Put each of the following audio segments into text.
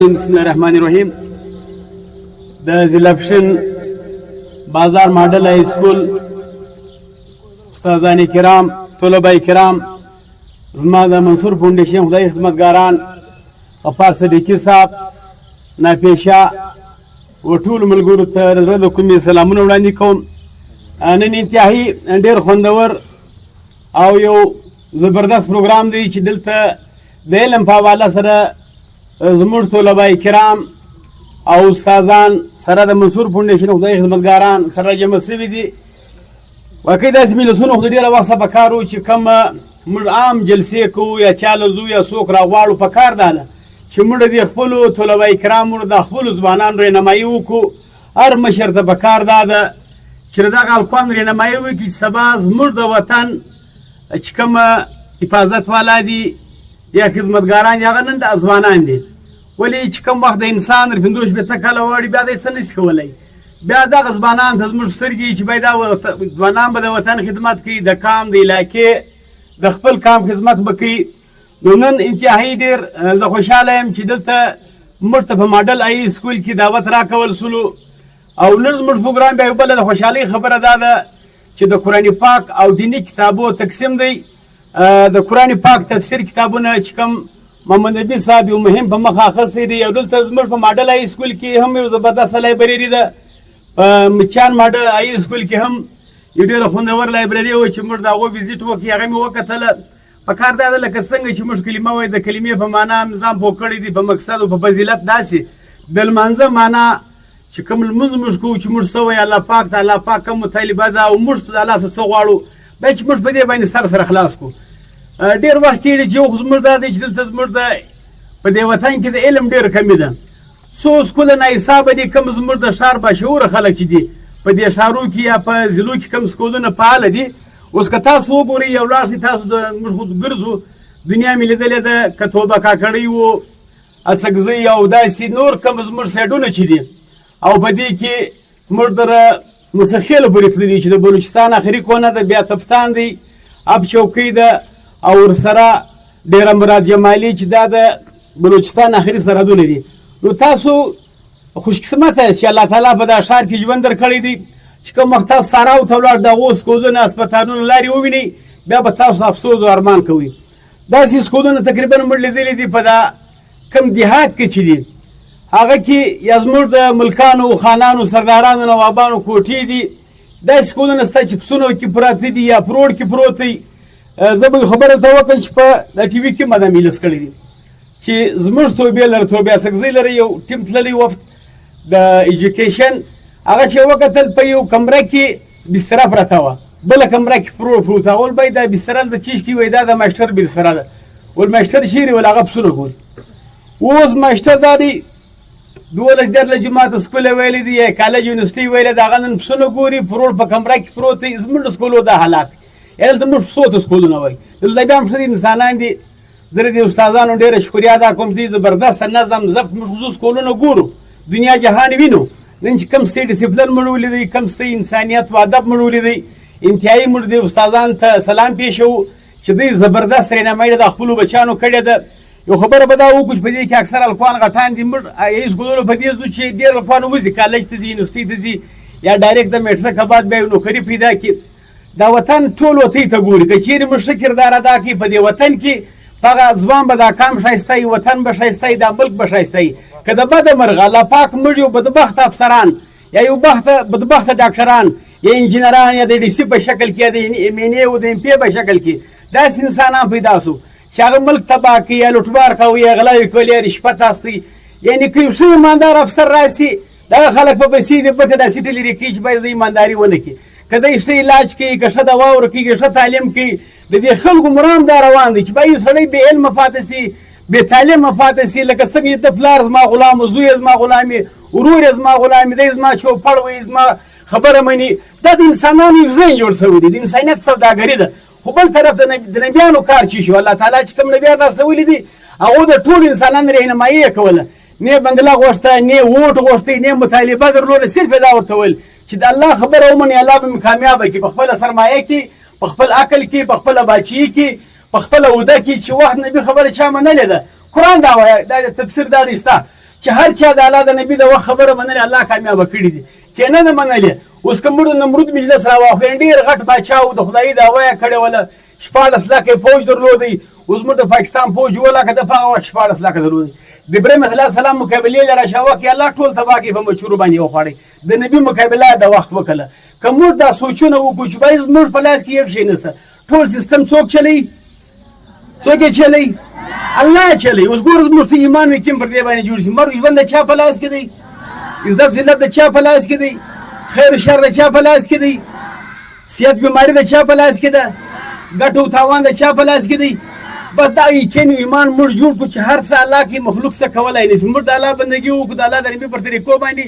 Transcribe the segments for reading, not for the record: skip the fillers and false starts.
بسم الله الرحمن الرحیم. د زلفشن بازار ماډل های سکول استادان کرام، طلبه کرام، زما د منصور فاونډیشن خدای خدمتګاران، غفار صدیقی صاحب، ناپیشا و ټول ملګرو ته زړه د کومې سلامونه وړاندې کوم. نن انتهایی ډېر خوندور او یو زبردست پروګرام دی چې دلته د علم په حواله سره زموږ طلبه کرام او استادان سره د منصور فاونډیشن خدای خدمتګاران سره جمع شوي دي. واقعي داسې مجلسونه خو د ډېره وخته په کار و چې کوم موږ عام جلسې کوو یا چا له ځو یا څوک راغواړو، په کار دا ده چې موږ د خپلو طلبه کرامو د خپلو ځوانانو رهنمایي وکړو. هر مشر ته په کار دا ده چې د دغه هلکان رهنمایي وکړي چې سبا زموږ د وطن چې کومه حفاظت والا دي یا خدمتګاران دي هغه نن د ځوانان دي. ولې چې کوم وخت د انسان 55 کاله واړي بیا دی څه نشي کولی، بیا دغه ځوانان ته زموږ سترګې چې باید دا ځوانان به د وطن خدمت کوي، د کام د علاقې د خپل کام خدمت به کوي. نو نن انتهایی ډېر زه خوشحاله یم چې دلته موږ ته په ماډل هائی سکول کې دعوت راکول سولو. او نن زموږ پروګرام بیا یو بله د خوشحالۍ خبره دا ده چې د قرآن پاک او دیني کتابو تقسیم دی. د قرآن پاک تفسیر کتابونه چې کوم محمد نبي صاحب یو مهم په مخه اخیستی دی. او دلته زموږ په ماډل هائی سکول کې هم یو زبردسته لایبرري ده. په مچان ماډل هائی سکول کې هم یو ډېره خوندور لایبرري وه چې موږ د هغو ویزیټ وکړي، هغه مې وکتله. په کار دا ده لکه څنګه چې موږ کلمه وایي د کلمې په معنا نظام پوه کړی دی، په مقصد او په فضیلت داسې د لمانځه معنا چې کوم لمونځ موږ کوو چې موږ څه وایي الله پاک ته، الله پاک کوم مطالبه ده او موږ د الله څخه څه غواړو باید چې موږ په دې باندې سره خلاص کړو. ډېر وخت کېږي چې یو خو زموږ دا دی چې دلته زموږ د په دې وطن کې د علم ډېر کمي ده. څو سکوله ناحسابه دي کوم زموږ د ښار باشعوره خلک چې دي په دې ښارو کې یا په ضلعو کې کوم سکولونه فعاله دي. اوس که تاسو وګورئ یو لاړ شئ، تاسو د موږ خو ګرځو دنیا مې لیدلې ده، که توبه کاکړۍ وو، اڅکزۍ او داسې نور کوم زموږ سایډونه چې دي. او په دې کې موږ در مسخیلو پورې تللي چې د بلوچستان اخري کونه ده، بیا تفتان دی، اب چوکۍ ده، او ورسره ډیره مراد جمالي چې دا د بلوچستان اخري سرحدونه دي. نو تاسو خوشقسمته یاست چې الله تعالی په دا ښار کې ژوند درکړی دی چې کوم وخت تاسو ساراو ته ولاړ د هغو سکولونه هسپتالونه لارې ووینئ بیا به تاسو افسوس او ارمان کوئ. داسې سکولونه تقریبا موږ لیدلي دي په دا کم دیهات کې چې دي، هغه کې یا زموږ د ملکانو خانانو سردارانو نوابانو کوټې دي. داسې سکولونه شته چې پسونه کې پراته دي یا پروړ کې پروت دی. زه به خبره ته وکړم چې په د ټي وي کې ما دا میلس کړی دي چې زموږ توبې لره توبې اڅکزۍ لره یو ټیم تللی وفد د ایجوکیشن، هغه چې وکتل په یو کمره کې بستره پرته وه، بله کمره کې پروت. هغه ویل باید دا بستره د چیش کې وایي دا د ماشټر بستره ده. ول ماشټر چیرې ول هغه پسونه ګوري. اوس ماشټر دا دی 12 جماعت سکول ویلی دی یا کالج یونیورسټي ویلی د هغه نن پسونه ګوري، پروړ په کمره کې پروت دی. زموږ د سکولو دا حالات یا دلته موږ څو ته سکولونه وایي، دلته بیا هم ښه انسانان دي. زه د استادانو ډېره شکریا ادا کوم، دوی زبردسته نظم ضبط موږ خصوص سکولونه ګورو، دنیا جهان وینو. نن چې کوم څه ډسپلن موږ ولیدی، کوم څه انسانیت و ادب موږ ولیدی، انتهایی موږ د استادانو ته سلام پېښوو چې دوی زبردست رهنمایي د خپلو بچیانو کړې ده. یو خبره به دا وکړو چې په دې کې اکثر هلکان غټان دي. موږ سکولونو په دې ځو چې ډېر هلکان وځي کالج ته ځي، یونیورسټۍ ته ځي، یا ډایرکټ د میټرک بعد بیا یو نوکري پیدا کړي. دا وطن ټول وطن ته ګوري، که چیرې موږ ښه کردار ادا کړي په دې وطن کې، هغه ځوان به دا کام ښایسته وي، وطن به ښایسته وي، دا ملک به ښایسته وي. که د بده مرغه الله پاک موږ یو بدبخته افسران یا یو بدبخته ډاکټران یا انجینران یا د ډي سي په شکل کې یا د ایم این اے او د ایم پی په شکل کې داسې انسانان پیدا سو چې هغه ملک تباه کوي یا لوټمار کوي یا غلا کوي یا رشوت اخلي. یعنې که یو ښه ایماندار افسر راسي دغه خلک په پیسې د بته داسې ډلې لري چې باید د ایمانداري ونه کړي، که دی ښه علاج کوي، که ښه دوا ورکوي، که ښه تعلیم کوي. د دې خلکو مرام دا روان دی چې باید یو سړی بې علمه پاتې سي، بې تعلیمه پاتې سي. لکه څنګه چې د پلار زما غلام و، زوی زما غلام وي، ورور یې زما غلام وي، دی زما چوپړ وي، زما خبره مني. دا د انسانانو یو ذهن جوړ شوی دی، د انسانیت سوداګري ده. خو بل طرف د نبیانو کار چې شو، الله تعالی چې کوم نبیان راستولي دي هغو د ټولو انسانانو رهنمایي یې کوله. نه بنګله غوښته، نه ووټ غوښتی، نه مطالبه درلوده، صرف یې دا ورته ویل چې د الله خبره ومني الله به مې کامیابه کړي، په خپله سرمایه کې، په خپل عقل کې، په خپله باچیي کې، په خپله اوده کې. چې وخت نبي خبره چا منلې ده. قرآن دا وایي، دا تفسیر دا دی ستا چې هر چا د الله د نبي د وخت خبره منلې الله کامیابه کړي دي که نه ده منلې. اوس که موږ د نمرود مجلس راواخلو ډېر غټ باچا و د خدایي دعوا یې کړې وله 14 لکه پوج درلودی. اوس موږ د پاکستان پوج 7 لکه د په هغه وخت 14 لکه درلودی. د ابراهیم علیه السلام مقابلې له راشاوه کې الله ټول تباه کړي په مچورو باندې وخوړی. د نبي مقابله د وخت وکړه. که موږ دا سوچونه وکړو چې باید زموږ په لاس کې یو شی نشته ټول سیستم څوک چلی څوک یې چلی الله چلی. اوس ګوره زموږ ایمان وي کوم پر دې باندې جوړ شي. مرګ ژوند د چا په لاس کې دی؟ عزت ذلت د چا په لاس کې دی؟ خیر شر د چا په لاس کې دی؟ صحت بیماری د چا په لاس کې ده؟ ګټه او تاوان د چا په لاس کې دی؟ بس دا یقین ایمان موږ جوړ کړو چې هر څه الله کې مخلوق څه کولی نشي. موږ د الله بندګي وکړو د الله د نبي پر طریقو باندې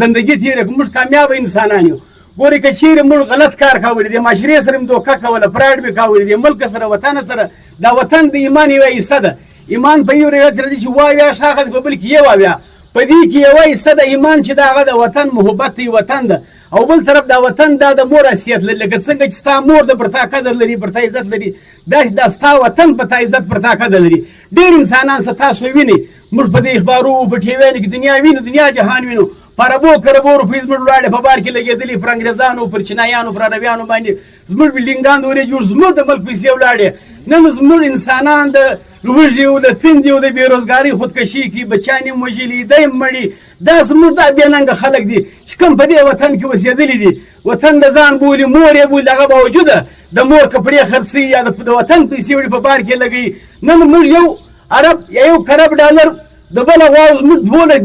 زندګي تېره کړو. موږ کامیابه انسانان یو. ګورې که چیرې موږ غلط کار کولی د معاشرې سره مې دوکه کوله فراډ مې کولی د ملک سره وطن سره دا وطن د ایمان یوه حصه ده. ایمان په یو روایت راځي چې واویا شاخه په بل کې یو واویا په دې کې یوه حصه د ایمان چې د هغه د وطن محبت دی وطن ده او بل طرف دا وطن دا د مور حیثیت لري. لکه څنګه چې ستا مور د پر تا قدر لري پر تا عزت لري داسې دا ستا وطن په تا عزت پر تا قدر لري. ډېر انسانان څه تاسو وینئ موږ په دې اخبارو په ټیویانو کې دنیا وینو دنیا جهان وینو په اربو کربو روپۍ زموږ ولاړې په بار کې لګېدلي پر انګریزانو پر چینایانو پر عربیانو باندې زموږ بلډینګان دورې جوړ زموږ د ملک پیسې ولاړې. نن زموږ انسانان د لوږې او د تندې او د بېروزګارۍ خودکشي کې بچیان یې وژلي دی مړي. دا زموږ دا بېننګه خلک دي چې کوم په دې وطن کې اوسېدلي دي. وطن د ځان بولي مور یې بولي هغه باوجوده د مور کپړې خرڅوي یا د وطن پیسې وړي په بار کې لګوي. نن موږ یو عرب یا یو کرب ډالر د بله غواړو زموږ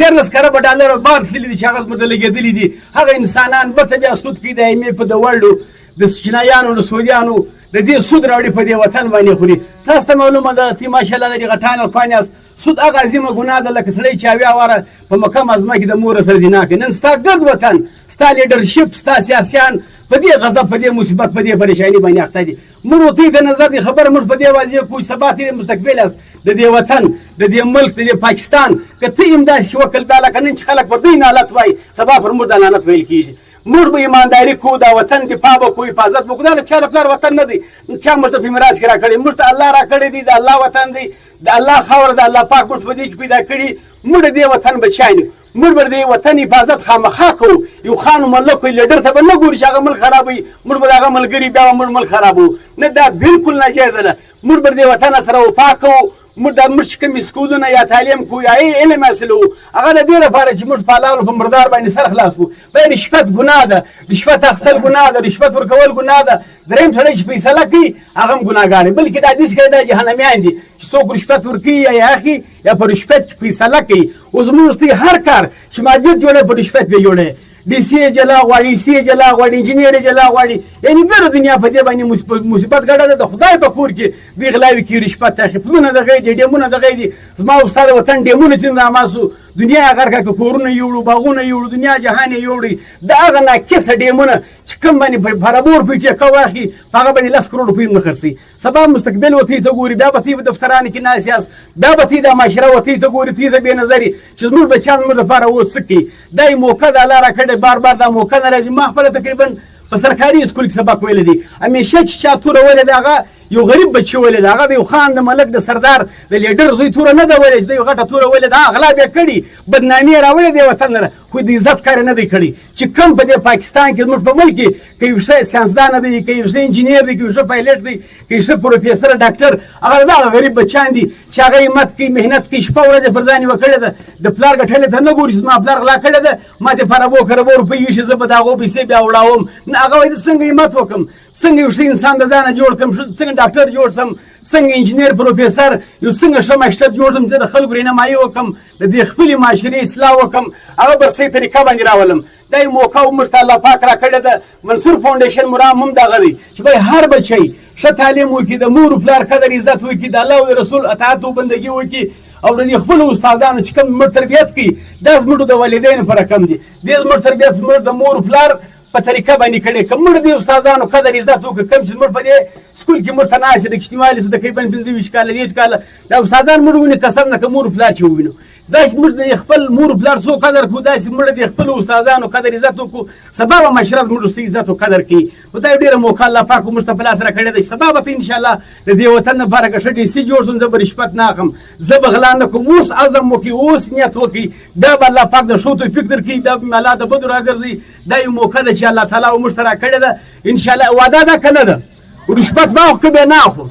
12 کربه ډالر بار تللي دي چې هغه زموږ ته لګېدلي دي. هغه انسانان بیرته بیا سود کوي د IMF د ورلډو د چینایانو د سعودیانو د دې سود راوړي په دې وطن باندې خوري. تاسو ته معلومه ده چې ماشاءالله د غټان الفان یاست سود هغه عظیمه ګناه ده لکه سړی چې اویا واره په مکه معظمه کې د مور سره زنا کوي. نن ستا ګرد وطن ستا لیډرشپ ستا سیاسیان په دې غضب په دې مصیبت په دې پریشاني باندې اخته دي. موږ ورته د نظر د خبره موږ په دې واضح کوو چې سبا تېرې مستقبل است د دې وطن د دې ملک د دې پاکستان که ته هم داسې وکړ بیا لکه نن چې خلک پر دوی نالت وایي سبا پر موږ دا لعنت ویل کېږي. موږ به ایمانداري کوو دا وطن دفاع به کوو حفاظت به کوو. دا د چا د پلار وطن نه دی چا موږ ته په میراث کې راکړی. موږ ته الله راکړی دی د الله وطن دی د الله خاوره د الله پاک موږ په دې کې پیدا کړي. موږ د دې وطن بچیان یو. موږ به د دې وطن حفاظت خامخا کوو. یو خان و ملک وي لیډر ته به نه ګورو چې هغه ملک خرابوي موږ به د هغه ملګري بیا به موږ ملک خرابوو. نه دا بالکل ناجایزه ده. موږ به د دې وطن سره وفا کوو. موږ د موږ چې کوم سکولونه یا تعلیم کوو یا علم حاصلوو هغه د دې لپاره چې موږ په حلالو په مردار باندې سر خلاص کړو. بیا رشوت ګناه ده رشوت اخیستل ګناه ده رشوت ورکول ګناه ده. درېیم سړی چې فیصله کوي هغه هم ګناهګار دی. بلکې دا حدیث کې دا جهنمیان دي چې څوک رشوت ورکوي یا اخلي یا په رشوت کې فیصله کوي. اوس موږ هر کار چې مادیت جوړوي په رشوت به جوړوي. DC جلا غواړي C جلا غواړي انجینیر جلا غواړي یعنې ګرو دنیا په دې باندې مصیبت ګډه ده. د خدای په کور کې دوی غلاوې کوي رشوت اخلي پلونه دغه دي ډیمونه دغه دي. زما او ستا د وطن ډیمونه چې راماسو دنیا هغه که کورونه یوړو باغونه یوړو دنیا جهان یې یوړي د هغه ناکسه ډیمونه چې کوم باندې برابر پیټې کو واخلي په هغه باندې 10 کروڑ روپۍ نه خرڅوي. سبا مستقبل وتی ته ګوري بیا به تی په دفترانو کې ناست یاست بیا به تی د معاشره وتی ته ګوري تی د بې نظري چې زموږ بچیان زموږ دپاره اوس څه کوي. دا یې موقع د الله راکړې بار بار دا موقع نه راځي. ما خپله تقریبا په سرکاري اسکول کې سبق ویلی دی. همیشه چې چا توره ویلې ده هغه یو غریب بچی ویلې ده هغه د یو خان د ملک د سردار د لیډر زوی توره نه ده ویلې چې د یو غټه توره ویلې ده غلا بیا کړي بدنامي یې راوړې دی وطن لره خو د عزت کار یې نه دی کړی. چې کوم په دې پاکستان کې زموږ په ملک کې که یو ښه ساینسدانه دی که یو ښه انجینیر دی که یو ښه پایلټ دی که یو ښه پروفیسر ډاکټر هغه دغه غریب بچیان دي چې هغه همت کوي محنت کوي شپه ورځ یې پر ځان یوه کړې ده د پلار ګټلې ته نه ګوري زما پلار غلا کړې ده ما دې په اربو کربو روپۍ ویشي زه به د هغو پیسې بیا وړاوم. نه هغه وایي زه څنګه همت وکړم څنګه یو ښه انسان د ځانه جوړ کړم څنګه ډاکټر جوړ سم څنګه انجینیر پروفیسر یو څنګه ښه مشرف جوړ سم چې د خلکو رهنمایي وکړم د دې خپلې معاشرې اصلاح وکړم هغه پر صحیح طریقه باندې راولم. دا یو موقع موږ ته الله پاک راکړې ده. منصور فاونډیشن مرام هم دغه دی چې باید هر بچی ښه تعلیم وکړي د مور پلار قدر عزت وکړي د الله او د رسول اطاعت او بندګي وکړي او د خپلو استادانو چې کوم زموږ تربیت کوي دا زموږ د والدینو په رقم دي. دې زموږ تربیت زموږ د مور پلار په طریقه باندې کړې که موږ د استادانو قدر عزت وکړو کوم چې موږ په دې سکول کې موږ ته ناست د اجتماعي زده کوي باندې 25 کاله 30 کاله دا استادان موږ وینو قسم نه که مور پلار چې ووینو داسې موږ د خپل مور پلار څو قدر کړو داسې موږ د خپل استادانو قدر عزت وکړو سبا به معاشره زموږ ورسته عزت او قدر کوي نو دا ډېره موقع الله پاک موږ ته په لاس راکړې ده چې سبا به انشاءالله د دې وطن لپاره که ښه ډیسي جوړ شم زه به رشوت نه اخلم زه به غلا نه کوم اوس عزم وکړي اوس نیت وکړي دا به الله پاک د ښو توفیق درکړي دا به الله د بدو راګرځي دا یو موقع ده چې الله تعالی موږ ته راکړې ده انشاءالله وعده ده که نه ده رشوت به اخلو که به نه اخلو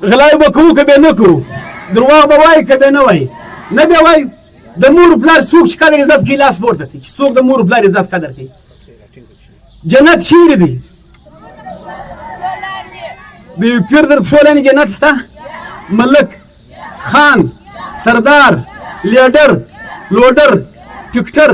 غلا به کوو که به نه کوو درواغ به وایي که به نه وایي نه به وایي د مور پلار څوک چې قدر عزت کوي لاس پورته کوي چې څوک د مور پلار عزت قدر کوي جنت چیرې دی د یو پیر در پښو لاندې جنت شته ملک خان سردار لیډر لوډر ټیکټر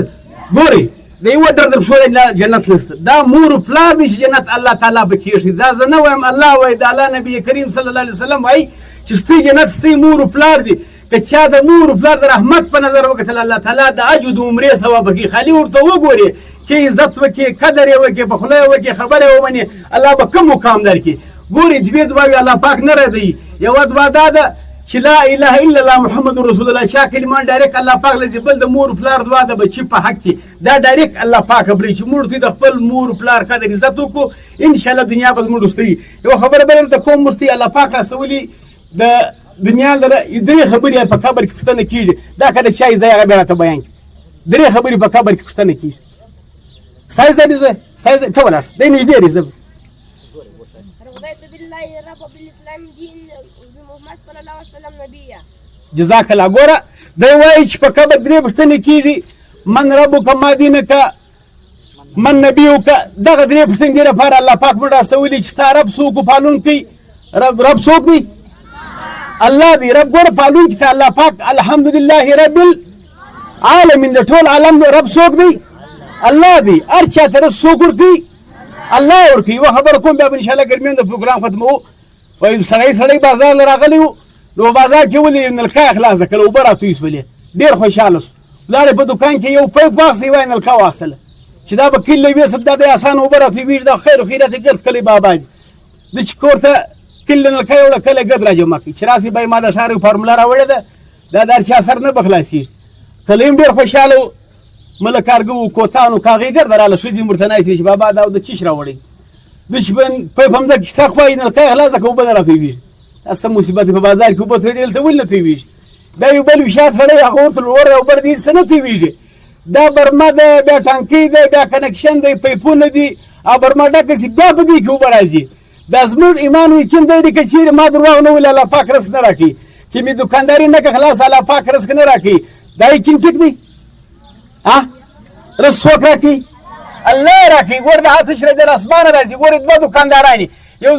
ګورئ د یوه ډر در پښو لاندې جنت نشته دا مور پلار دی چې جنت الله تعالی به کېږي دا زه نه وایم الله وایي د الله نبي کریم صلی الله علیه وسلم وایي چې ستی جنت ستی مور پلار دی که چا د مور پلار د رحمت په نظر وکتل الله تعالی د حج د عمرې ثواب کوي خالي ورته وګوري کې عزت وکړي قدر یې وکړي په خوله یې وکړي خبره یې ومني الله به کوم مقام درکړي ګوري دوې دعاوې الله پاک نه ردوي یوه دعا دا ده چې لا اله الا الله محمد رسول الله چا کلمان ډایرکټ الله پاک لذي بل د مور پلار دعا د بچي په حق کې دا ډایرکټ الله پاک بلی چې موږ د خپل مور پلار قدر عزت وکړو ان شاء الله دنیا به موږ رستوي یو خبره بل د کوم مرتي الله پاک رسولي د دنیا لره درې خبرې په قبر کې پوښتنه کیږي دا کله چا ځای هغه راته بیان کړي درې خبرې په قبر کې پوښتنه کیږي سای ځای دې سای ځای ته ولاړ دی نږدې دی جزاک الله ګوره دی وایي چې په قبر درې پوښتنې کیږي من ربک ما دینک من نبیک دغه درې پوښتنې دې لپاره الله پاک موږ راستولي چې ستا رب څوک پالونکی رب څوک دی الله دی رب ګوره پالونکی ته الله پاک الحمدلله رب العالمین د ټول عالم رب څوک دی الله دی هر چا ته رزق څوک ورکوي الله ورکوي یوه خبره کوم بیا به انشاءالله ګرمیان د پروګرام ختموو وایي سړی بازار له راغلی و نو بازار کې ولې نلکه خلاصه کړه اوبه راتوی شولې ډېر خوشحاله سو لاړې په دوکان کې یو پیپ واخیستی وایي نلکه واخیستله چې دا به کلي ویسه دا د اسانه اوبه راتویږي دا خیر و خیرات یې ګرد کلی بابا دي د چې کور ته کلي نلکه یوړه کلی ګرد را جمع کړي چې راسي به یې ما د ښار یو فارموله راوړې ده دا د هر چا سر نه به خلاصېږي کلی هم ډېر خوشحاله و مله کارګه و کوتان و کاغۍ ګرده راله ښځې ورته ناست وې چې بابا دا د چیش راوړئ د چې پیپ همدغه ټک وایي نلکه یې خلاصه کړه اوبه نه راتویږي دا څه مصیبت په بازار کې اوبه تویېدې دلته ولې نه تویېږي بیا یو بل وشات سړی هغه ورته لوړ اوبه دي څه نه تویېږي دا برمه ده بیا ټانکۍ دی بیا کنکشن دی پیپونه دي او برمه ډکه شي بیا په دې کې اوبه راځي دا زموږ ایمان یقین دی که چیرې ما درواغ نه ویل الله پاک رزق نه راکوي چې مې دوکانداري نه کړه خلاص الله پاک رزق نه راکوي دا یقین ټیک دی رزق څوک راکوي الله راکوي ګوره د هر څه چې د اسمانه راځي ګوره دوه دوکانداران یو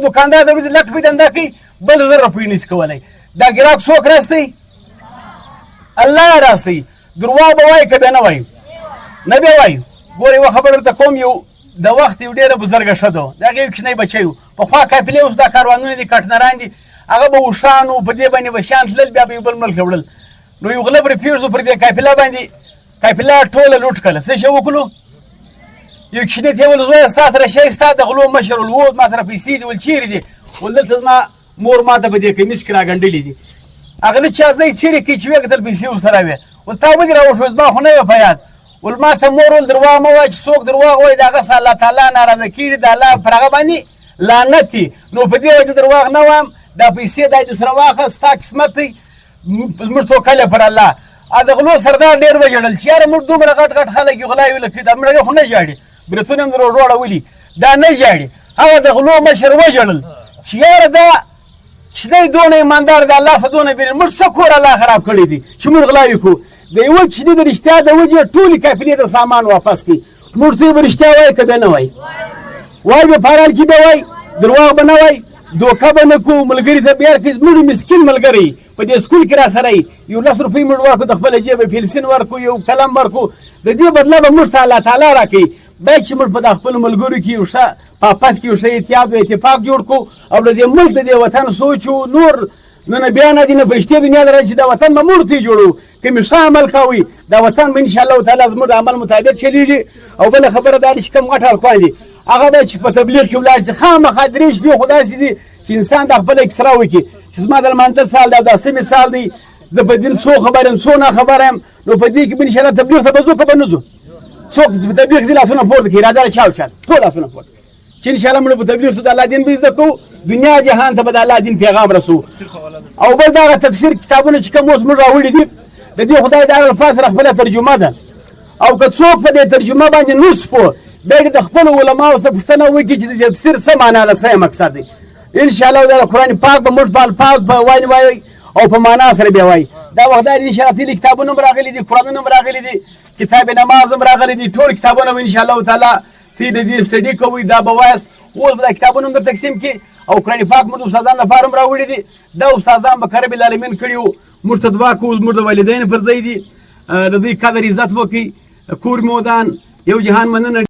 دوکاندار د ورځې لک روپۍ دنده کوي بل 1000 روپۍ نشي کولی دا ګراک څوک راستوي الله راستوي درواغ به وایي که بیا نه وایو نه بیا وایو ګوره یوه خبره درته کوم یو د وخت یو ډېره بزرګه ښځه وه د هغې یو کوچنی بچی و پخوا قافلې اوس دا کاروانونه دي کټنران دي هغه به اوښان و په دې باندې به شیان تلل بیا به یو بل ملک ته وړل نو یو غله پرې پېښ شو پر دې قافله باندې قافله ټوله لوټ کړله څه شی وکړو یو کوچني ته یې ویل زویه ستا سره شی ستا د غلو مشر ول و ما سره پیسې دي ول چیرې دي ول دلته زما مور ما ته په دې کمیس کې راګنډلې دي هغه نه چا ځای چیرې کوي چې ویې کتل پیسې ورسره وې ول تا ولې راوښوې زما خو نه وې په یاد ول ما ته مور ول درواغ مه وایه چې څوک درواغ وایي د هغه څه الله تعالی ناراضه کېږي د الله پر هغه باندې لعنت دي نو په دې وجه درواغ نه وایم دا پیسې دا دې سره واخله ستا قسمت دی زموږ توکل پر الله د غلو سردار ډېر وژړل چې یاره موږ دومره غټ غټ خلک یو غلا ویله کړي دا مړه خو نه ژاړي برېتونه هم در وروړولي دا نه ژاړي هغه د غلو مشر وژړل چې یاره دا چې دی دونه ایماندار د الله څخه دونه بیرېږي موږ څه کور الله خراب کړی دي چې موږ غلاوې کړو د یوه کوچني د رښتیا د وجې ټولې قافلې د سامان واپس کړي موږ ته یې به رښتیا وایي که بیا نه وایي وایي به په هر حال کې به وایي درواغ به نه وایي دوکه به نه کوو ملګري ته بیا کړي زموږ مسکین ملګری په دې سکول کې را سره یو 10 روپۍ موږ ورکړو د خپله جیبه پنسین ورکړو یو قلم ورکړو د دې بدله به موږ ته الله تعالی راکوي باید چې موږ په د خپلو ملګرو کې یو ښه په آپس کې یو ښه اتحاد و اتفاق جوړ کړو او د دې ملک د دې وطن سوچ و نور نه بیا نه دي نه فرشتې دنیا ته راځي چې دا وطن به موږ ته یې جوړو که مې ښه عمل کوئ دا وطن به انشاءالله تعالی زموږ د عمل مطابق چلیږي. او بله خبره دا ده چې کوم غټ هلکان دي هغه باید چې په تبلیغ کې ولاړ شي خامخا درې شپې خو داسې دي چې انسان د خپله اکسرا وکړي چې زما د لمانځه سال دی او دا سمې سال دی زه په دین څو خبر یم څو ناخبره یم نو په دې کې به انشاءالله تبلیغ ته به ځو که به نه ځو څوک په تبلیغ ځي لاسونه پورته کړي اراده له چا او چا ټول لاسونه پورته چې انشاءالله موږ په تبلیغ څو د الله دین به زده کوو دنیا جهان ته به د الله دین پیغام رسو. او بل دغه تفسیر کتابونه چې کوم اوس موږ راوړي دي د دې خدای د الفاظ سره خپله ترجمه ده او که څوک په دې ترجمه باندې نص پوه بیا د خپلو علماو څخه پوښتنه وکړي چې د تفسیر څه معنا ده څه مقصد دی. انشاءالله د قرآن پاک به موږ په الفاظ به وایو او په معنا سره بیا وایي. دا وخت دا انشاءالله تلي کتابونه هم راغلي دي قرآنونه هم راغلي دي کتاب نماز هم راغلي دي ټول کتابونه به انشاءالله تعالی تی د دې سټډي کوئ دا به وایاست. اوس به دا کتابونه هم در تقسیم کړي او قرآن پاک موږ د استادانو لپاره هم راوړي دي. دا استادان به که رب العالمین کړي وو موږ ته دعا کوو زموږ د والدینو پر ځای دي د دوی قدر عزت وکړي. کور مې ودان یو جهان مننه